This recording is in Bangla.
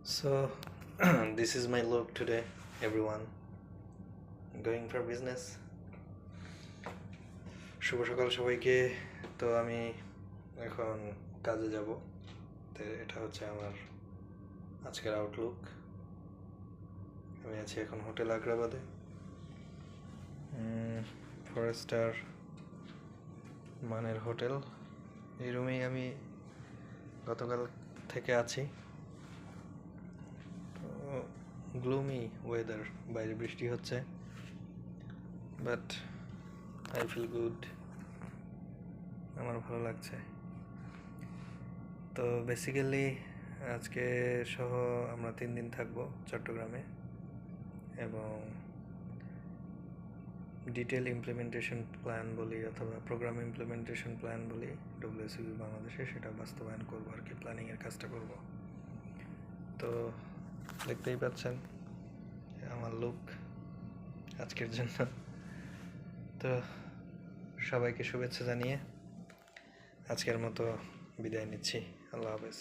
So, this is my look today, everyone. Going for business. শুভ সকাল সবাইকে। তো আমি এখন কাজে যাব। তো এটা হচ্ছে আমার আজকের আউটলুক। আমি আছি এখন হোটেল আগ্রাবাদে, 4 স্টার মানের হোটেল। এই রুমেই আমি গতকাল থেকে আছি। গ্লুমি ওয়েদার, বাইরে বৃষ্টি হচ্ছে, বাট আই ফিল গুড। আমার ভালো লাগছে। তো বেসিক্যালি আজকে সহ আমরা 3 দিন থাকবো চট্টগ্রামে, এবং ডিটেল ইমপ্লিমেন্টেশন প্ল্যান বলি অথবা প্রোগ্রাম ইমপ্লিমেন্টেশন প্ল্যান বলি ডব্লিউএসসিবি বাংলাদেশে, সেটা বাস্তবায়ন করবো আর কি, প্ল্যানিংয়ের কাজটা করব। তো দেখতেই পাচ্ছেন আমার লুক আজকের জন্য। তো সবাইকে শুভেচ্ছা জানিয়ে আজকের মতো বিদায় নিচ্ছি। আল্লাহ হাফেজ।